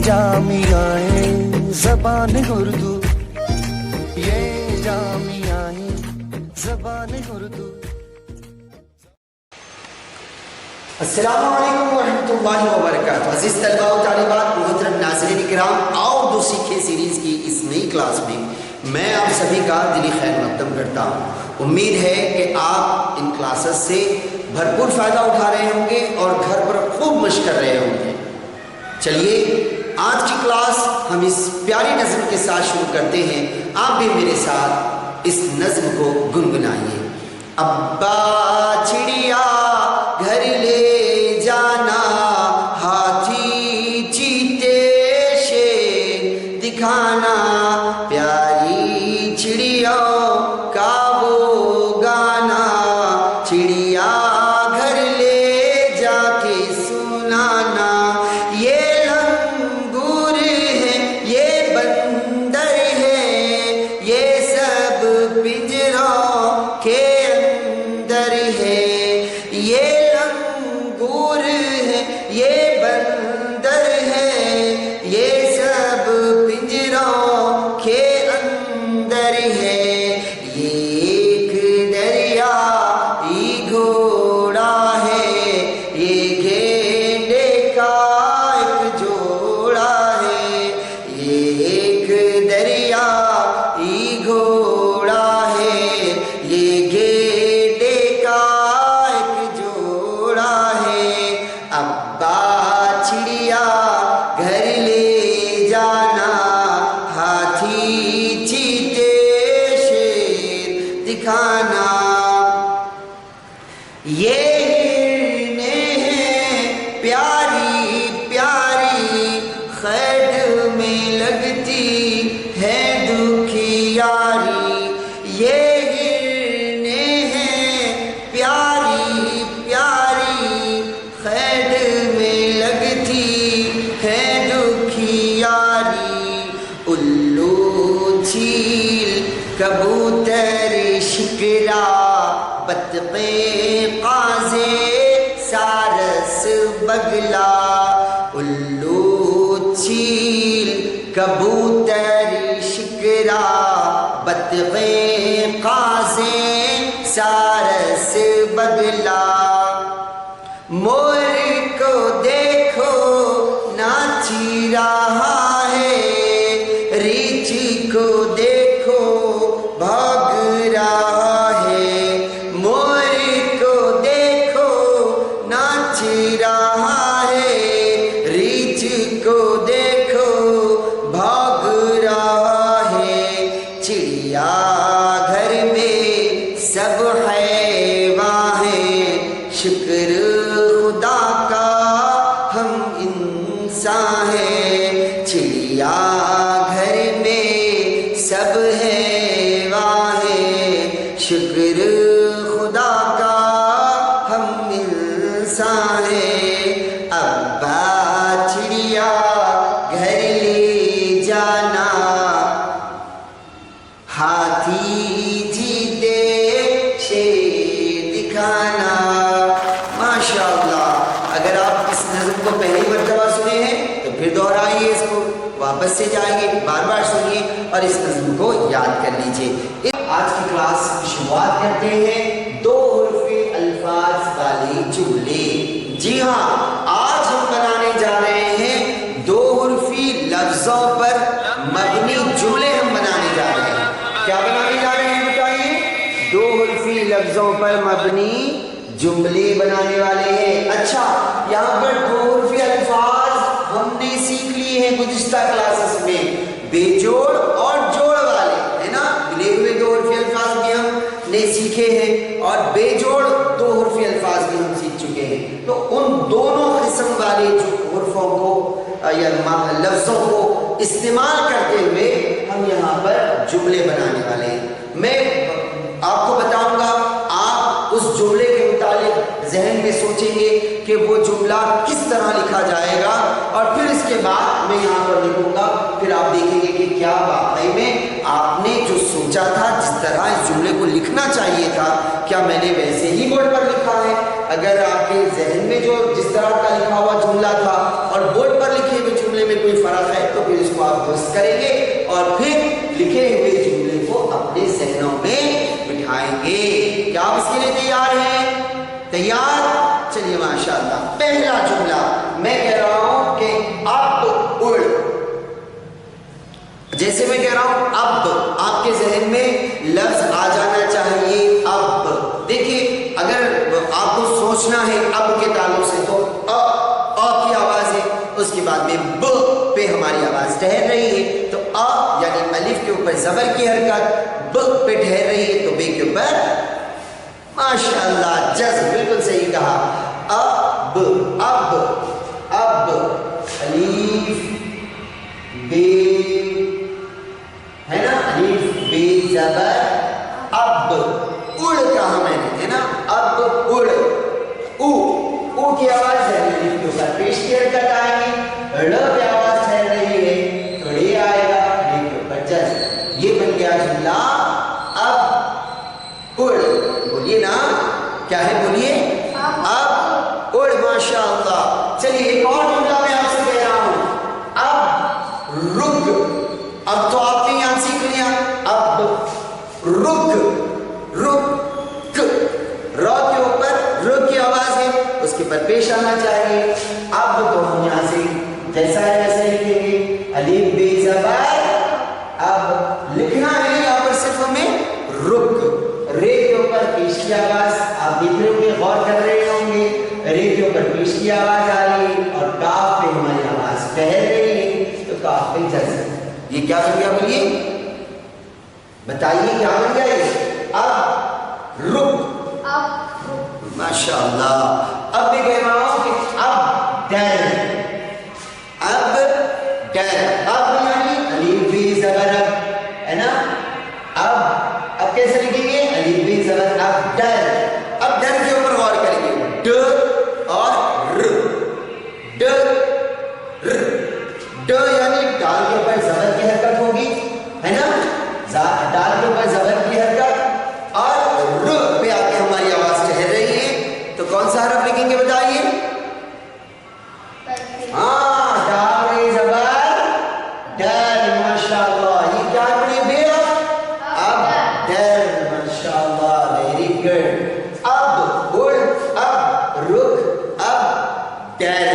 जामियाए ज़बान उर्दू, ये जामियाए ज़बान उर्दू। अस्सलामु अलैकुम वरहमतुल्लाहि वबरकातुहू। अज़ीज़ तलबा व तालिबात, मोहतरम नाज़रीन किराम, आओ दो सीखे सीरीज़ की इस नई क्लास में मैं आप सभी का दिली खैर मकदम करता हूँ। उम्मीद है कि आप इन क्लासेस से भरपूर फ़ायदा उठा रहे होंगे और घर पर खूब मश्क कर रहे होंगे। चलिए आज की क्लास हम इस प्यारी नज़्म के साथ शुरू करते हैं। आप भी मेरे साथ इस नज़्म को गुनगुनाइए। अब्बा चिड़िया घर ले जाना, हाथी चीते शेर दिखाना, प्यारी चिड़ियों का वो गाना, चिड़िया घर ले जाके सुनाना। ये लंगूर है, ये बंदर है, ये सब पिंजरों के अंदर है। ये लंगूर है, ये बंदर है, ये सब पिंजरों के अंदर है। ये एक दरियाई घोड़ा है, ये गेंडे का एक जोड़ा है। ये एक दरियाई घोड़ा है, ये गेंडे का एक जोड़ा है। अब्बा चिड़िया घर ले जाना, हाथी चीते शेर दिखाना। ये हिरनें हैं प्यारी प्यारी, खैड में लगती है दुखियारी। ये हिरनें हैं प्यारी प्यारी, खैड में लगती है दुखियारी। उल्लू चील कबूतर शिकरा, बतखे काज़े सारस बगला। उल्लू चील कबूतर शिकरा, बतखे काज़े सारस बगला। मोर को देखो नाची रहा है, रीछ को देखो भाग रहा है। मोर को देखो नाच रहा है, रीछ को देखो भाग रहा है। चिड़िया घर में सब हैवान हैं, शुक्र खुदा का हम इंसान हैं। चिड़िया घर में सब हैवान हैं, शुक्र खुदा का हम इंसान हैं। अब्बा चिड़िया घर ले जाना, हाथी जीते शेर दिखाना। माशाअल्लाह, अगर आप इस नज़्म को पहली मर्तबा सुने हैं तो फिर दोहराइए, इसको वापस से जाइए, बार बार सुनिए और इस नज़्म को याद कर लीजिए। आज की क्लास की शुरुआत करते हैं दो हुर्फ़े अल्फाज वाले जुमले। जी हाँ, आज हम बनाने जा रहे हैं दो हुर्फ़ी लफ्ज़ों पर मबनी जुमले हम बनाने जा रहे हैं। क्या बनाने जा रहे हैं बताइए? दो हुर्फ़ी लफ्ज़ों पर मबनी जुमले बनाने वाले हैं। अच्छा, यहाँ पर दो हुर्फ़ी अल्फाज हमने सीख लिए हैं गुज़िश्ता क्लासेस में, बेजोड़ और जोड़ वाले, है ना। मिले हुए दो हुर्फ़ी अल्फाज भी हमने सीखे हैं और बेजोड़ दो हुर्फ़ी अल्फाज भी हम सीख चुके हैं। तो उन दोनों किस्म वाले जो हुर्फ़ों को या लफ्ज़ों को इस्तेमाल करते हुए हम यहाँ पर जुमले बनाने वाले हैं। मैं आपको बताऊंगा, आप उस जुमले के मुतालिक जहन में सोचेंगे कि वो जुमला किस तरह लिखा जाएगा और फिर इसके बाद मैं यहाँ पर लिखूंगा। फिर आप देखेंगे कि क्या वाकई में आपने जो सोचा था, जिस तरह इस जुमले को लिखना चाहिए था, क्या मैंने वैसे ही बोर्ड पर लिखा है। अगर आपके जहन में जो जिस तरह का लिखा हुआ जुमला था और बोर्ड पर लिखे हुए जुमले جملے میں کوئی فرق ہے تو پھر اس کو آپ درست کریں گے اور پھر لکھے ہوئے جملے کو اپنے ذہنوں میں بٹھائیں گے. کیا آپ اس کے لیے تیار ہیں؟ تیار؟ چلیے ماشاءاللہ. پہلا جملہ میں کہہ رہا ہوں کہ اب اڑ. جیسے میں کہہ رہا ہوں اب، آپ کے ذہن میں لفظ آ جانا چاہیے اب. دیکھیے اگر آپ کو سوچنا ہے اب کے تعلق سے تو ا کی آواز ہے، اس کے بعد میں ب پہ ہماری آواز ٹھہر رہی ہے، تو ا یعنی الف کے اوپر زبر کی حرکت، ب پہ ٹھہر رہی ہے تو بے کے اوپر ماشاءاللہ جزم. بالکل صحیح کہا. اب اب اب الف بے ہے نا، الف بے زبر اب. اڑ کہا میں نے، ہے نا. اب اڑ. او او کی آواز ہے الف کے اوپر پیش کی حرکت آئے گی، ڑ پہ آواز ٹھہر رہی ہے تو ڑ آئے گا، ڑ کے اوپر جزم. یہ بن گیا جملہ اب اڑ. بولیے نا کیا ہے، بولیے اب اڑ. ماشاءاللہ. چلیے ایک اور جملہ میں آپ سے کہہ رہا ہوں اب رک. اب تو آپ نے یہاں سیکھ لیا اب رک. رک را کے اوپر ر کی آواز ہے، اس کے پر پیش آنا چاہیے. اب تو ہم یہاں سے جیسا ہے ویسے لکھیں گے الف بے زبر اب. لکھنا ہے یہاں پر صرف ہمیں رک. رے کے اوپر پیش کی آواز آپ دیکھ رہے ہوں گے، غور کر رہے ہوں گے. رے کے اوپر پیش کی آواز آ رہی ہے اور کاف پہ ہماری آواز ٹھہر رہی ہے تو کاف پہ جزم. یہ کیا بن گیا بولیے، بتائیے کیا بن گیا یہ؟ اب رک. ماشاءاللہ. اب میں کہہ رہا ہوں کہ اب ڈر. اب ڈر. اب یعنی الف بے زبر اب، ہے نا. اب کیسے لکھیں گے؟ الف بے زبر اب ڈر. اب ڈر کے اوپر غور کریں گے، ڈ اور ر. ڈ ر. ڈ یعنی ڈال کے اوپر زبر کی حرکت ہوگی، ہے نا. ڈال کے اوپر زبر کی حرکت اور ر پہ آ کے ہماری آواز ٹھہر رہی ہے تو کون سا حرف لکھیں گے بتائیے؟ ہاں ڈال رہی زبر ڈر. ماشاءاللہ. یہ کیا پڑھے بے اب ڈر. ماشاءاللہ ویری گڈ. اب اڑ اب رک اب ڈر.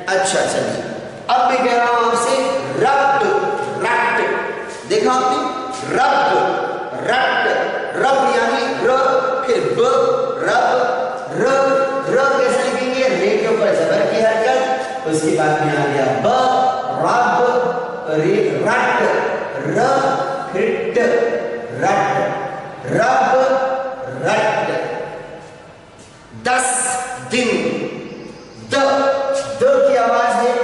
اچھا چلیے اب میں کہہ رہا ہوں آپ سے ربط. ربط دیکھا آپ نے، رب رب رب یعنی ر پھر ب رب ر. ر کیسے لکھیں گے؟ رے کے اوپر زبر کی حرکت، اس کے بعد میں آ گیا ب رب رٹ ر پھر ٹ رٹ رب رٹ. 10 دن. د کی آواز ہے،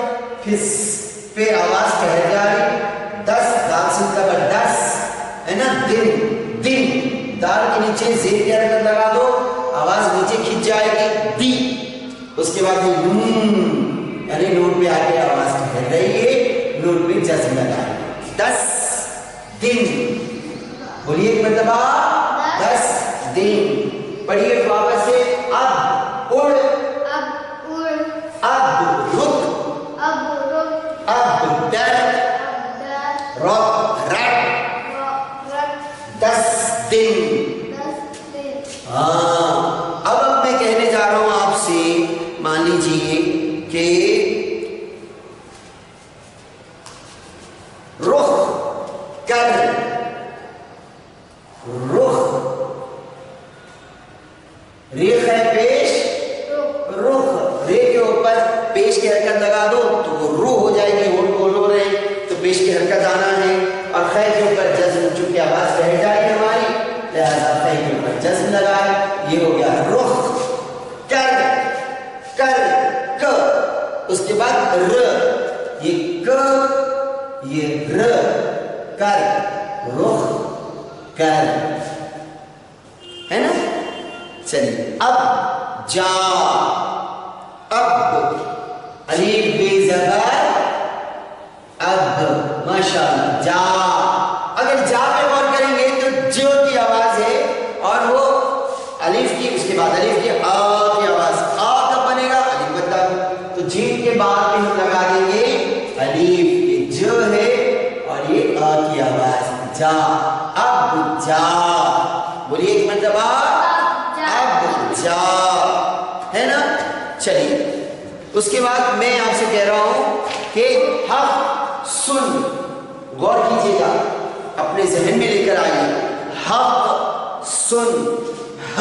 پھس پہ آواز ٹھہر جا رہی. 10 دال سے زبر 10 ہے نا. دن دن. دال کے نیچے زیر کی حرکت لگا دو، آواز نیچے کھنچ جائے گی دی. اس کے بعد نون یعنی نون پہ آ کے آواز ٹھہر رہی ہے، نون پہ جزم لگائے. 10 دن. بولیے ایک مرتبہ 10 دن. پڑھیے واپس سے. اب اڑ اب رک اب ڈر رک رٹ 10 دن. ہاں اب میں کہنے جا رہا ہوں آپ سے، مان لیجیے کہ رخ کر. رخ ریخ ہے پیش، رخ رے کے اوپر پیش کی حرکت لگا دو تو وہ رو ہو جائے گی. ہونٹ بول ہو رہے تو پیش کی حرکت آنا ہے، اور خے کے اوپر جزم چونکہ آواز رہ جائے گی ہماری لہذا خے کے اوپر جزم لگائے. یہ ہو گیا رخ کر. کر ک. اس کے بعد ر. یہ ک یہ ر. کر رخ کر، ہے نا. چلیے اب جا. اب الف بے زبر اب. ماشاءاللہ. جا. اگر جا پہ غور کریں گے تو جو کی آواز ہے اور وہ الف کی، اس کے بعد الف کی آ کی آواز. آ کب بنے گا؟ الف بتا. تو جیم کے بعد میں ہم لگا دیں گے الف जा, अब जा, बोलिए एक मरतबा, अब जा, है ना। चलिए उसके बाद मैं आपसे कह रहा हूं कि हक सुन, गौर कीजिएगा, अपने जहन में लेकर आइए, हक सुन, ह,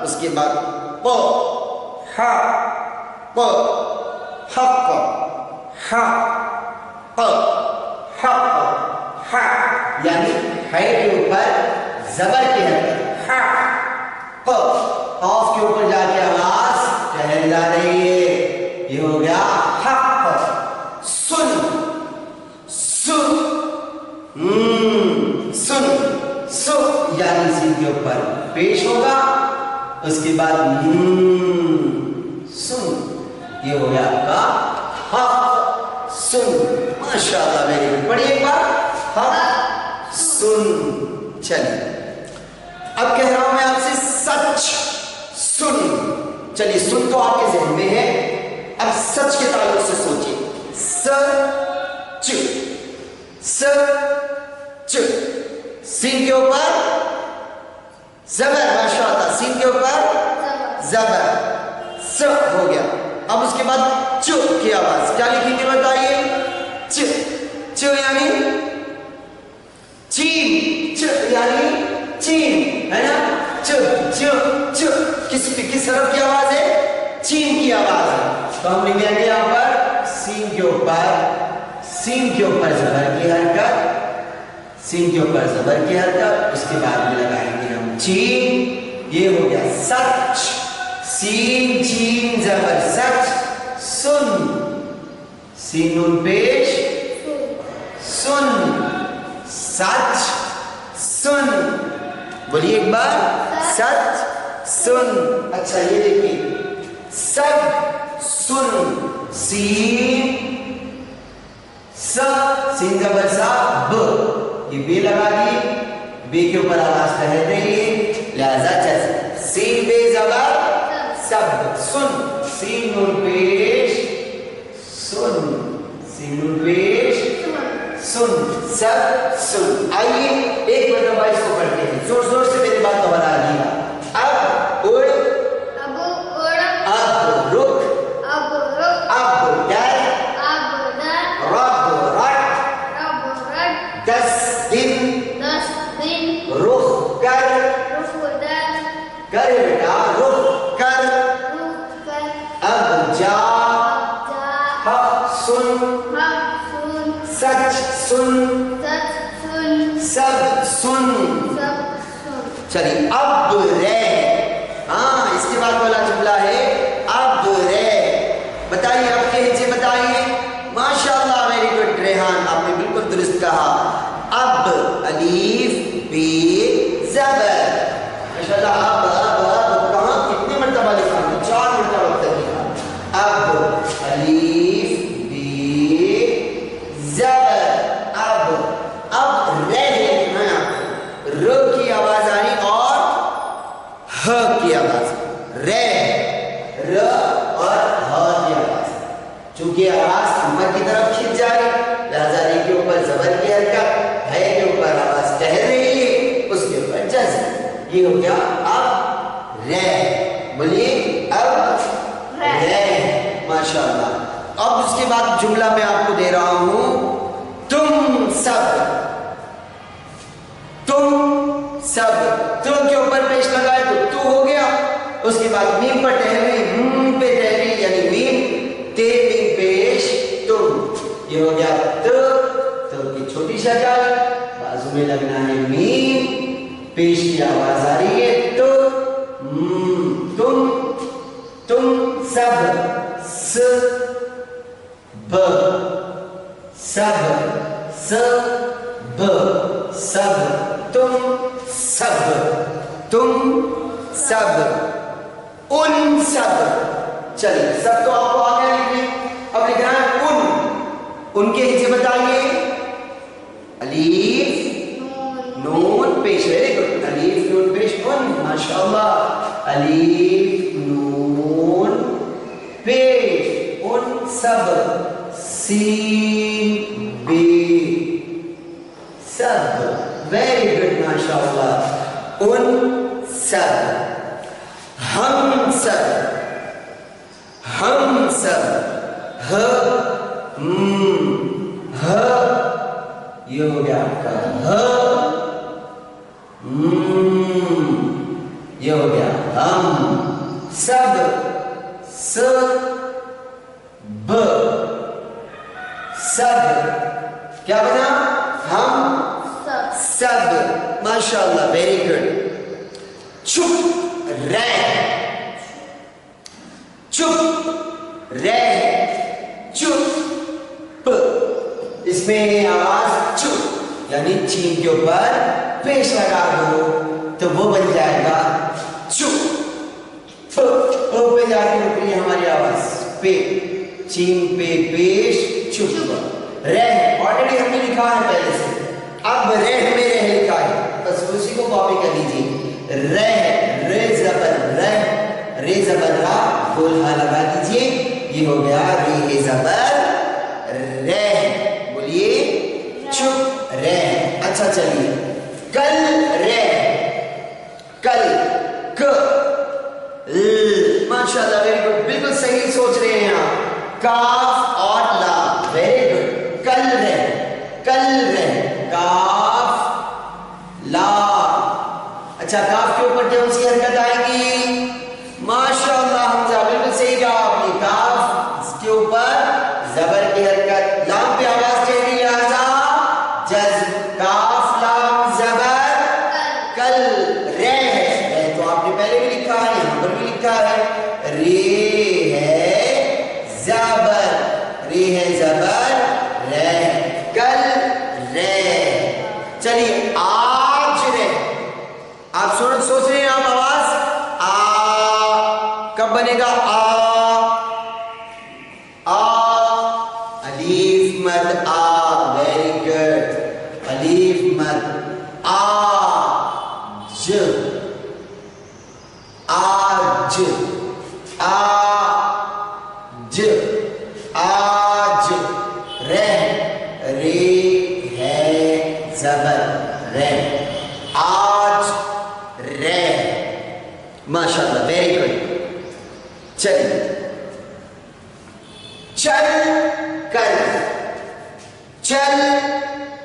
उसके बाद प, ह, प, हक, ह, प, हक, ह, यानी है के ऊपर जबर की हरकत, ह, प, ऑफ के ऊपर जाके आवाज ठहर जा रही है, ये हो गया हक। सुन, सुन, सुन, सु यानी सीन के ऊपर पेश होगा, उसके बाद सुन, ये हो गया आपका हक सुन। माशाअल्लाह, वेरी गुड। पढ़िए एक बार, हक सुन। चलिए अब कह रहा हूं मैं आपसे सच सुन। चलिए सुन तो आपके जहन में है, अब सच के ताल्लुक से सोचिए, सच, सच, सीन के ऊपर जबर, माशाअल्लाह, सीन के ऊपर जबर, स हो गया। अब उसके बाद च की आवाज क्या लिखेंगे बताइए, च, च यानी चीन, च यानी चीन, है ना, च, च, च, किस हरफ की आवाज है, चीन की आवाज है। तो हम लिखेंगे यहां पर सीन के ऊपर, सीन के ऊपर जबर की हरकत, सीन के ऊपर जबर की हरकत, उसके बाद में लगाएंगे हम चीन, ये हो गया सच, सीन चीन जबर सच, सुन, सीन नून पेश, सुन, सच सुन, बोलिए एक बार, सच सुन। अच्छा ये देखिए, सब सुन, सीन, सीन जबर सा, ब, ये बे लगा दी, बे के ऊपर आवाज ठहर रही है, लिहाजा जैसे सीन बे जबर सब, सुन, सीन नून पेश, सुन, सीन नून पेश, सुन, सब सुन। आइए एक मरतबा इसको पढ़ते हैं, जोर जोर से मेरी बात दोहरा दिया। अब उड़, अब उड़, अब रुक, अब रुक, अब डर, अब डर, रब रट, 10 दिन, रुख कर, कर बेटा रुख कर, अब जा, हक सुन, सच सुन, सब सुन। चलिए अब रे, हाँ इसके बाद वाला जुमला है अब रे। बताइए आपके हिस्से बताइए, माशाअल्लाह वेरी गुड रेहान, आपने बिल्कुल दुरुस्त कहा। अब अलीफ बे ज़बर, माशाअल्लाह, अब कहाँ कितने मरतबा लिखा, 4 मरतबा तक लिखा। अब अलीफ बे ज़बर, अब रे लिखना है आपको, र की आवाज आनी और ह की आवाज, रे, र और ह की आवाज, चूंकि आवाज ऊपर की तरफ खिंच जाए, लिहाजा रे के ऊपर जबर की हरकत, है के ऊपर आवाज ठहर रही है, उसके ऊपर जज़म, ये हो गया अब रे। बोलिए अब रे, माशाअल्लाह। अब उसके बाद जुमला मैं आपको दे रहा हूं, तुम सब, तुम सब, तुम के ऊपर पेश लगाए तो तू हो गया, उसके बाद मीम पर ठहरी, पे ठहरी यानी मीम, ते मीम पेश तुम, ये हो गया तो की छोटी शक्ल, बाजू में लगना है मीम, पेश की आवाज आ रही है तो, तुम सब, स ब, सब, स ब, सब, तुम सब, उन सब। चलिए सब तो आपको आ गया लिखने, अब लिखना है उन, उनके हिस्से बताइए, अलीफ नून पेश, वेरी गुड, अलीफ नून पेश, उन, माशाअल्लाह, अलीफ नून पेश, उन सब, सीन बे सब, Very good, MashaAllah. उन सब, हम सब, ह, ये हो गया आपका ह, ये हो गया हम, सब, स, ब, सब, क्या बना? हम सब, माशाअल्लाह, वेरी गुड. चुप रह, चुप रह, चुप, इसमें आवाज चुप यानी चीन के ऊपर पेश लगा दो तो वो बन जाएगा चुप. पे जाके रुक रही है हमारी आवाज पे, चीन पे पेश चुप. रह ऑलरेडी हमने लिखा है पहले से, अब रह में रह लिखा है, बस उसी को कॉपी कर लीजिए. रह, रे जबर रह, रे जबर रा, गोल हा लगा दीजिए, ये हो गया रे जबर रह. बोलिए चुप रह. अच्छा चलिए, कल रह, कल, क, माशाअल्लाह, वेरी गुड, बिल्कुल सही सोच रहे हैं आप. काफ और ला, वेरी गुड. कल रह, कल रह, काफ ला. अच्छा, काफ के ऊपर कौन सी हरकत आएगी? माशाअल्लाह हमजा, बिल्कुल सही जवाब आपने. काफ के ऊपर जबर की हरकत. लाम पे आवाज चाहिए, लिहाजा जज्म. काफ लाम जबर कल रह है, तो आपने पहले भी लिखा है, यहां पर भी लिखा है. रे है जबर, रे है जबर रह, कल रह. चलिए, आज रह. आप सोच रहे हैं आप आवाज आ कब बनेगा? आ, अलीफ मद आ, वेरी गुड. अलीफ मद आ, ज, आज, आ, ज, आज. रह, रे है जबर रह, आज रह. माशाअल्लाह, वेरी गुड. चलिए, चल कर, चल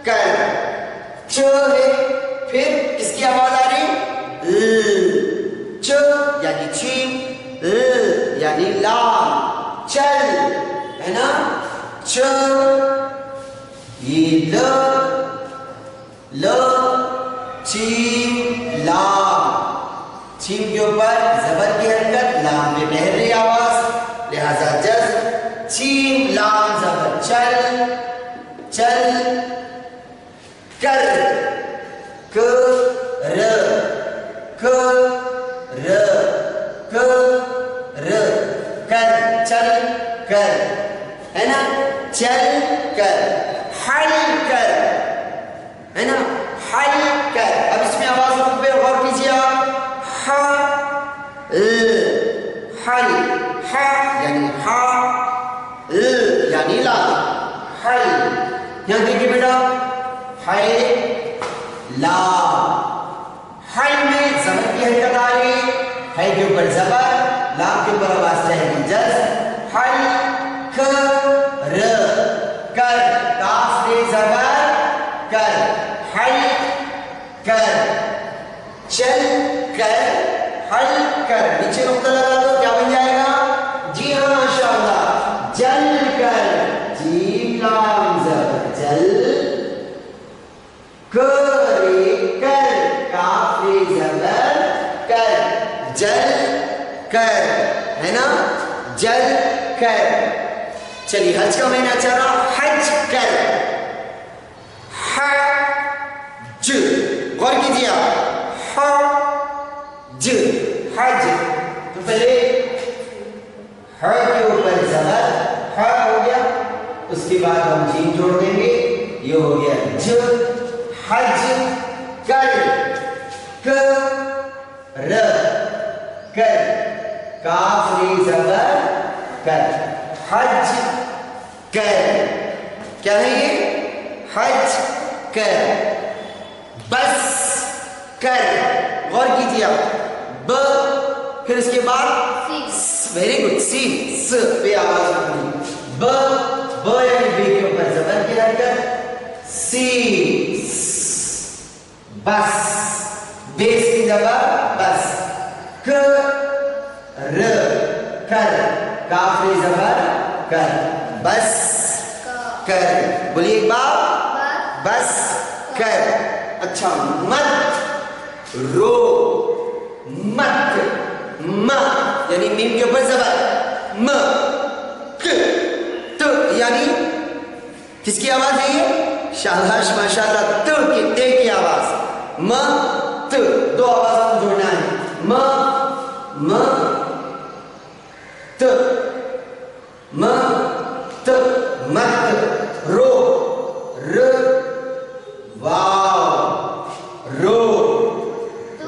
कर, च है, फिर किसकी आवाज आ रही? च यानी चीम, यानी लाम. चल है ना, च, ये ल, चीम लाम. चीम के ऊपर जबर की हरकत, लाम में ठहर रही आवाज, लिहाजा जज्म. चीम लाम जबर, चल, चल कर, क, र, क, र, क, र, कर, चल कर, है ना, चल कर. हल कर, है ना, हल कर. अब इसमें आवाज पे गौर कीजिए आप. ह, हल, ह यानी हा, यानी ला, हल. यहां देखिए बेटा, है ला, हल में जबर की हरकत आ रही है के ऊपर जबर, लाम के ऊपर आवाज रहेगी जज्म. हल, क, र, कर, काफ रे जबर कर, हल कर. चल कर, हल कर. नीचे नुक्ता लगा दो, क्या बन जाएगा? जी हाँ, माशाअल्लाह, जल कर, जीम लाम जबर जल, करे कर, काफ रे जबर कर, जल कर, है ना, जल कर. चलिए, हज का महीना चल रहा, हज कर, हज. गौर कीजिए आप, हज, हज. तो पहले ह के ऊपर जबर, ह हो गया, उसके बाद हम जीम जोड़ देंगे, ये हो गया ज. हज कर, क, र, कर, काफ रे जबर कर, हज कर. क्या है ये? हज कर. بس کر. غور کیجیے آپ, ب پھر اس کے بعد ویری گڈ, سی س پہ آواز اٹھانی. ب ب یعنی بی کے اوپر زبر کی حرکت, سی بس, بیس کی زبر بس. ک ر کر, کافی زبر کر, بس کر. بولیے ایک بار, بس کر. اچھا, مت رو, مت, م یعنی میم کے اوپر زبر, م ک ت یعنی کس کی آواز ہے یہ؟ شاباش ماشاءاللہ, ت کی, تے کی آواز. م ت, دو آواز کو جوڑنا ہے. م ت, م ت, مت. رو ر واو, رو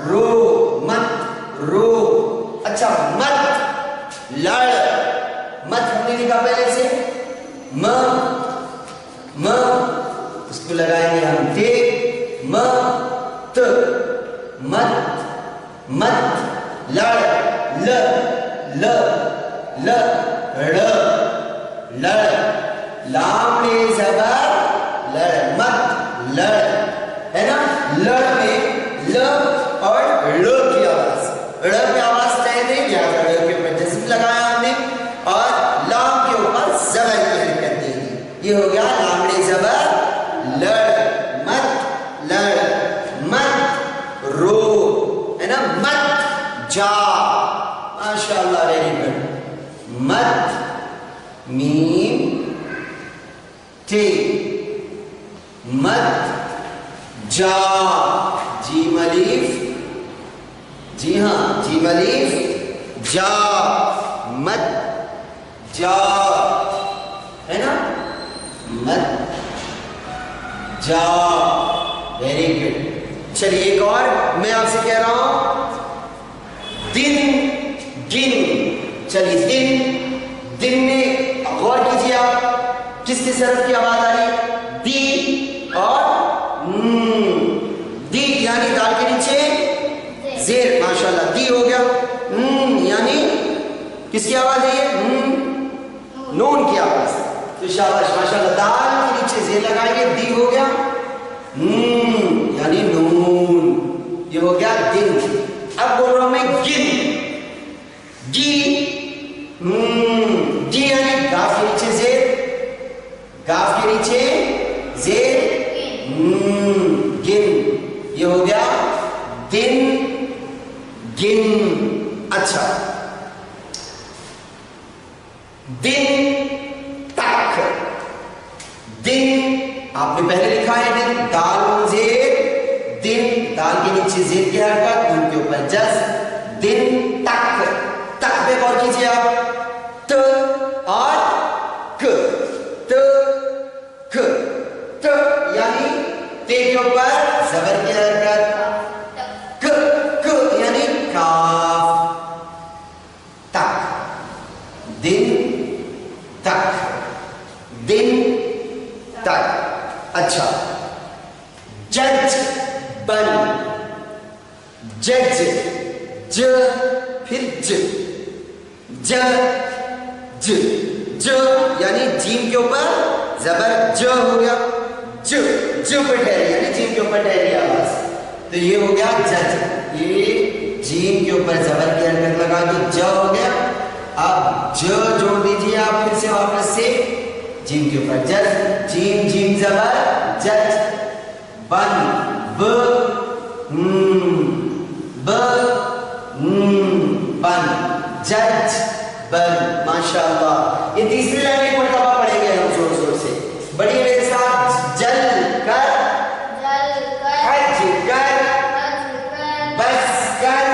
رو, مت رو. اچھا, مت لڑ, مت ہم نے لکھا پہلے سے, م اس کو لگائیں گے ہم تے, م ت, مت مت لڑ, ل ل ل ڑ لڑ, لام نے زبر لڑ, مت لڑ, ہے نا. لڑ میں ل اور ڑ کی آواز, ڑ پہ آواز طے دیں گے, ڑ کے اوپر جزم لگایا ہم نے, اور لام کے اوپر زبر کی حرکت دیں گے. یہ ہو گیا لام نے زبر لڑ, مت لڑ, مت رو, ہے نا. مت جا, ماشاءاللہ ویری گڈ. مت میم تے, مت جا, جیم الف, جی ہاں جیم الف جا, مت جا, ہے نا. مت جا, ویری گڈ. چلیے ایک اور میں آپ سے کہہ رہا ہوں, دن گن. چلیے دن, دن میں غور کیجیے آپ, کس کس حرف کی آواز آ رہی ہے؟ دی اور دی یعنی دال کے نیچے زیر, ماشاءاللہ دی ہو گیا. یعنی کس کی آواز ہے یہ؟ نون کی آواز. تو شاباش ماشاءاللہ, دال کے نیچے زیر لگائیں گے, دی ہو گیا یعنی نون. یہ ہو گیا دن. اب بول رہا ہوں میں گن, گی گی یعنی گاف کے نیچے زیر, گاف کے نیچے زیر, گن. یہ ہو گیا دن گن. اچھا, دن تک, دن آپ نے پہلے لکھا ہے دن, دال زیر, دن دال کے نیچے زیر کی حرکت, ان کے اوپر جز, دن تک. تک پہ غور کیجیے آپ, ت اور ک, ت ک, ت یعنی تے کے اوپر زبر کی حرکت, ک ک یعنی کاف, تک, دن تک, دن تک. اچھا, جج بن, جج, ج پھر ج, ج ج ج یعنی جیم کے اوپر زبر ج ہو گیا, ج ج پہ ٹھہری یعنی جیم کے اوپر ٹھہری آواز. تو یہ ہو گیا جج, یہ جیم کے اوپر زبر کی حرکت لگا کے ج ہو گیا. اب ج جوڑ دیجیے آپ پھر سے واپس سے, جیم کے اوپر جج, جیم جیم زبر جج. بن, ب ب بن, جج بن. ماشاءاللہ, یہ تیسری لائن ایک مرتبہ پڑھیں گے ہم زور زور سے. بڑی میرے ساتھ, جل کر, حج کر, بس کر,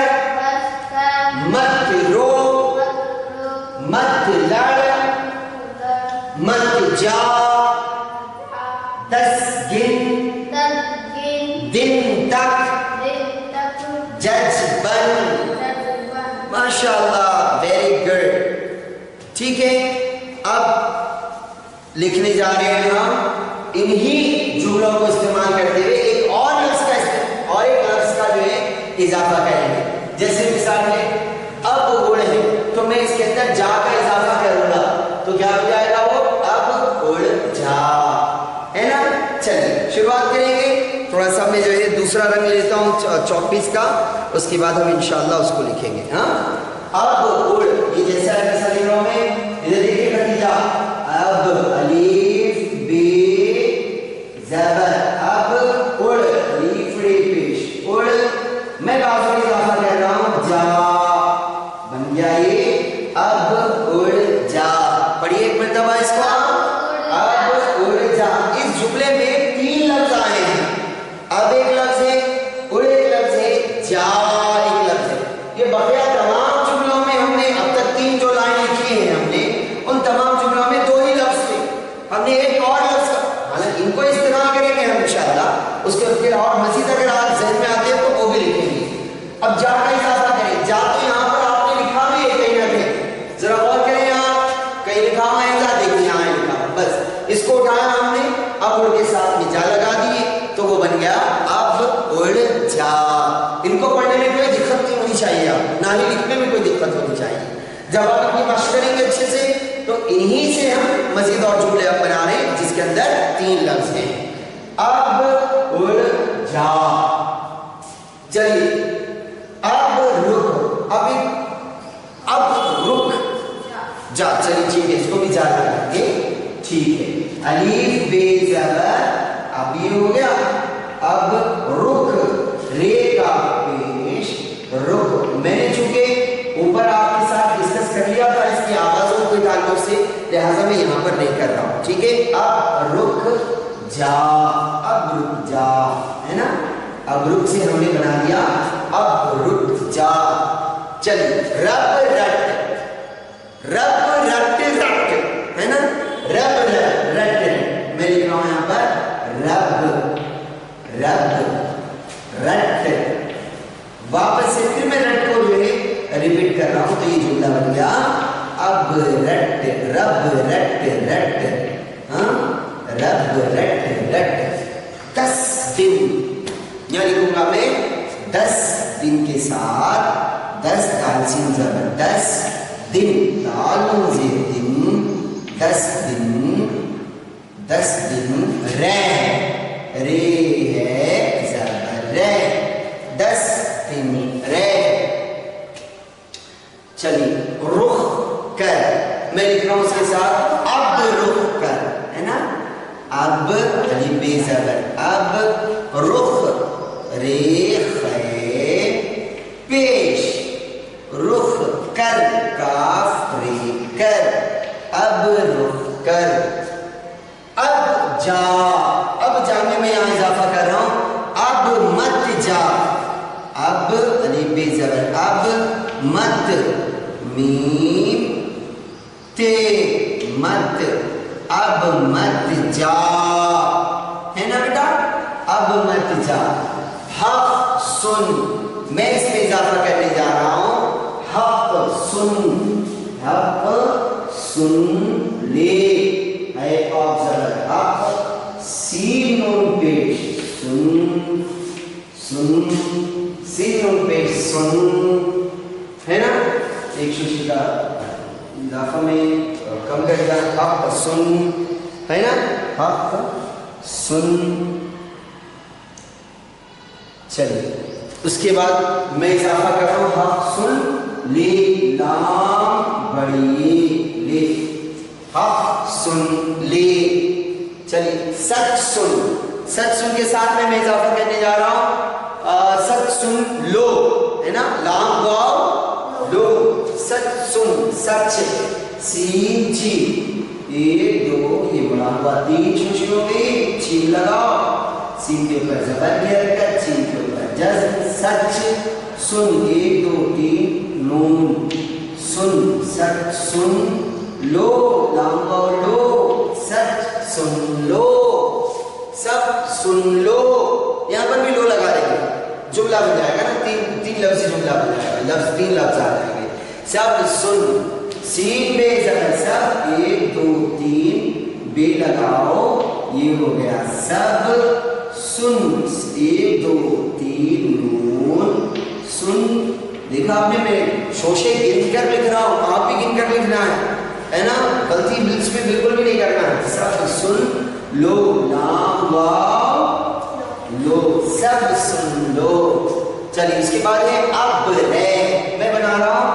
مت رو, مت لڑ, مت جا, دس گن, دن تک, جج بن. ماشاءاللہ ویری گڈ. ٹھیک ہے, اب لکھنے جا رہے ہیں ہم انہی جملوں کو استعمال کرتے ہوئے ایک اور لفظ کا और एक लफ्ज का जो है इजाफा करेंगे। जैसे मिसाल में अब उड़ है, तो मैं इसके अंदर जा का इजाफा करूंगा तो क्या हो जाएगा वो, अब उड़ जा, है ना। चलिए शुरुआत करेंगे। थोड़ा सा मैं जो है दूसरा रंग लेता हूँ चौपीस का, उसके बाद हम इंशाल्लाह उसको लिखेंगे। हाँ, अब उड़, ये जैसा है वैसा लिख रहा हूं मैं। इधर देखिए नतीजा, अब अलीफ बे ज़बर, अब उड़, अलीफ रे पेश, उड़। मैं काफी इजाफा कर रहा हूं, जा, बन गया ये अब उड़ जा। पढ़िए एक मरतबा इसको, अब उड़ जा। इस जुमले में 3 लफ्ज आए हैं। अब एक लफ्ज है उड़, एक लफ्ज है जा, एक लफ्ज है। ये बकिया तमाम जुमलों में हमने अब तक 3 जो लाइन लिखी है हमने, उन तमाम जुमलों में 2 ही लफ्ज थे। हमने एक और लफ्ज, हालांकि इनको इस्तेमाल करेंगे हम इंशाअल्लाह, उसके फिर और मजीद अगर आप ज़हन में आते हैं तो वो भी लिखेंगे। अब जा का इजाफा करें, जा तो यहाँ पर आपने लिखा भी है कहीं ना कहीं, जरा गौर करें, यहाँ कहीं लिखा हुआ है जा, देखिए यहाँ लिखा, बस इसको उठाया हमने, अब उड़ के साथ में जा लगा दिए तो वो बन गया अब उड़ जा। इनको पढ़ने में कोई दिक्कत नहीं होनी चाहिए, आप ना ही लिखने में कोई दिक्कत होनी चाहिए। जब आप अपनी मशक करेंगे अच्छे से तो इन्हीं से हम मजीद और जुमले अब बना रहे हैं जिसके अंदर 3 लफ्ज हैं। अब उड़ जा। चलिए अब रुक, अब रुक जा। चलिए ठीक है, इसको भी जा लगाएंगे, ठीक है। अलीफ बे ज़बर, अब ये हो गया, अब रुक, रे का पेश, रुक। मैंने चूंकि ऊपर आपके साथ डिस्कस कर लिया था इसकी आवाजों के ताल्लुक से, लिहाजा मैं यहाँ पर नहीं कर रहा हूँ, ठीक है। अब रुक जा, अब रुक जा, है ना। अब रुक से हमने बना दिया अब रुक जा। चलिए रब रट, रब रट रट, है ना, रब रट रट। मैं लिख रहा हूं यहां पर रब रब रट। वापस से फिर मैं रट को जो है रिपीट कर रहा हूं तो ये जुमला बन गया अब रट, रब रट रट, हाँ, रब रट रट। 10 दिन, यहाँ लिखूंगा मैं 10 दिन के साथ 10 दाल सीन ज़बर, 10 दिन, दाल नून ज़ेर दिन, 10 दिन, 10 दिन, रे है ज़बर, रे, 10 दिन रे। चलिए रुख कर, मैं लिख रहा हूं उसके साथ अब रुख कर, है ना। अब अलीफ बे ज़बर, अब रुख, रे खे पेश, रुख कर, काफ रे कर, अब रुख कर। अब जा, अब जा में मैं यहाँ इजाफा कर रहा हूं, अब मत जा, अब अलीफ बे ज़बर, अब मत, मीम ते, मत, अब मत जा, है ना बेटा, अब मत जा। हक सुन, मैं इसमें इजाफा करने जा रहा हूं, हक सुन, हक सुन ले, है ऑब्जर्वर, हक सीन नून पेश, सुन, सुन, सीन नून पेश, सुन, है ना। एक शुशी का इजाफा में कम कर दिया, हक सुन, है ना, हक सुन। चलिए उसके बाद मैं इजाफा कर रहा हूं, हक सुन ले, लाम बड़ी ले, हक सुन ले। चलिए सच सुन, सच सुन के साथ में मैं इजाफा करने जा रहा हूं, सच सुन लो, है ना, लाम वाव लो, सच सुन, सच, सीन ची, 1 2 ये बड़ा हुआ 3 शुशी हो गई, छीन लगाओ, सीन के ऊपर ज़बर की हरकत, सीन के ऊपर जज़्म, सच सुन, 1 2 3 नून, सुन, सच सुन लो, लाम वाव लो, सच सुन लो, सब सुन लो। यहाँ पर भी लो लगा देंगे, जुमला बन जाएगा ना, 3 लफ्ज़ी जुमला बन जाएगा, 3 लफ्ज़ आ जाएंगे। सब सुन, सीन में ज़बर, सब 1 2 3 बे लगाओ, ये हो गया सब सुन, 1 2 3 नून सुन। देखा आपने, मैं शोशे गिन कर लिख रहा हूँ, आप भी गिन कर लिखना है ना, गलती बिल्स में बिल्कुल भी नहीं करना है। सब सुन लो, लाम वाव लो, सब सुन लो। चलिए इसके बाद है अब रे, मैं बना रहा हूँ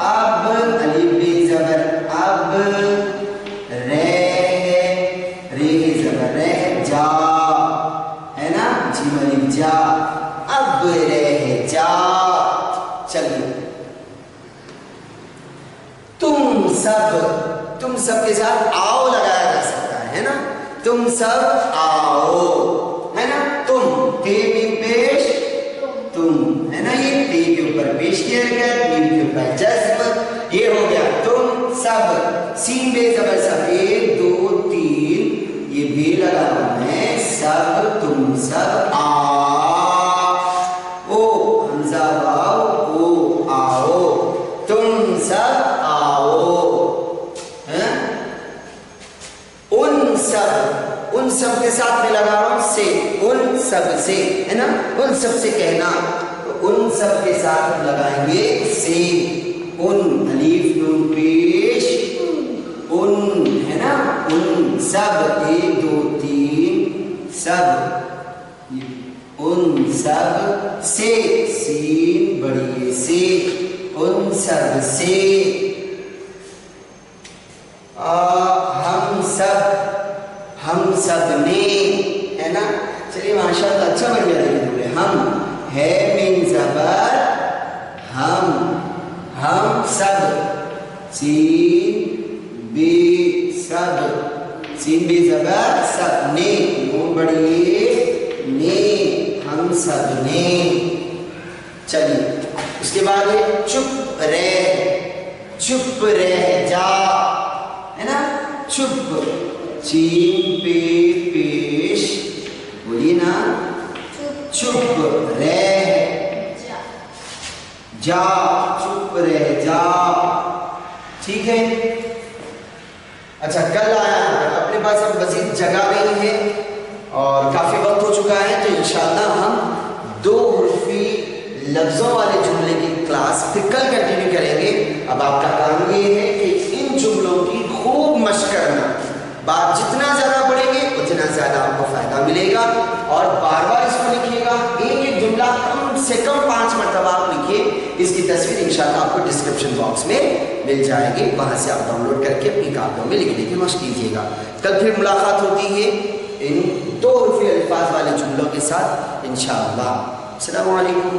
अब, अलिफ बे ज़बर अब, रे ज़बर रे, जा है ना, जीम अलिफ जा, अब रे जा। चलिए तुम सब के साथ आओ लगाया जा सकता है ना, तुम सब आओ, है ना, तुम ते में पेश तुम, है ना, ये ते के ऊपर पेश किया गया, मीम के ऊपर जज्म, ये हो गया तुम सब। सीन बे ज़बर सब, 1 2 3, ये बे लगा मैं, सब तुम सब, आ ओ हमजा वाव ओ आओ, तुम सब आओ, हैं? उन सब के साथ में लगा रहा हूं से, उन सब से, है ना, उन सब से कहना, तो उन सब के साथ हम लगाएंगे से, उन अलीफ नून पेश, उन, है ना, उन सब, 1 2 3 सब, उन सब से, सीन बड़ी से, उन सब से, हम सब ने, है ना। चलिए माशाल्लाह अच्छा बढ़िया लिखे, हम है मीन ज़बर हम सब, सीन बे सब, सीन बे ज़बर सब, ने नून बड़ी ने, हम सब ने। चलिए उसके बाद है चुप रह जा, है ना, चुप, चीन पे पेश, बोलिए ना, चुप रह जा, चुप रह जा, ठीक है। अच्छा कल आया, अपने पास अब मजीद जगह नहीं है और काफी वक्त हो चुका है, तो इंशाअल्लाह हम 2 हुर्फी लफ्जों वाले जुमले की क्लास फिर कल कंटिन्यू करेंगे। अब आपका काम ये है कि इन जुमलों की खूब मशक करना, बात जितना ज़्यादा पढ़ेंगे उतना ज़्यादा आपको फ़ायदा मिलेगा, और बार बार इसको लिखिएगा, एक जुमला कम से कम 5 मरतबा आप लिखिए। इसकी तस्वीर इंशाअल्लाह आपको डिस्क्रिप्शन बॉक्स में मिल जाएगी, वहाँ से आप डाउनलोड करके अपनी कापियों में लिखने की मशक कीजिएगा। कल फिर मुलाकात होती है इन 2 हुर्फी अल्फाज वाले जुमलों के साथ इंशाअल्लाह। अस्सलामु अलैकुम।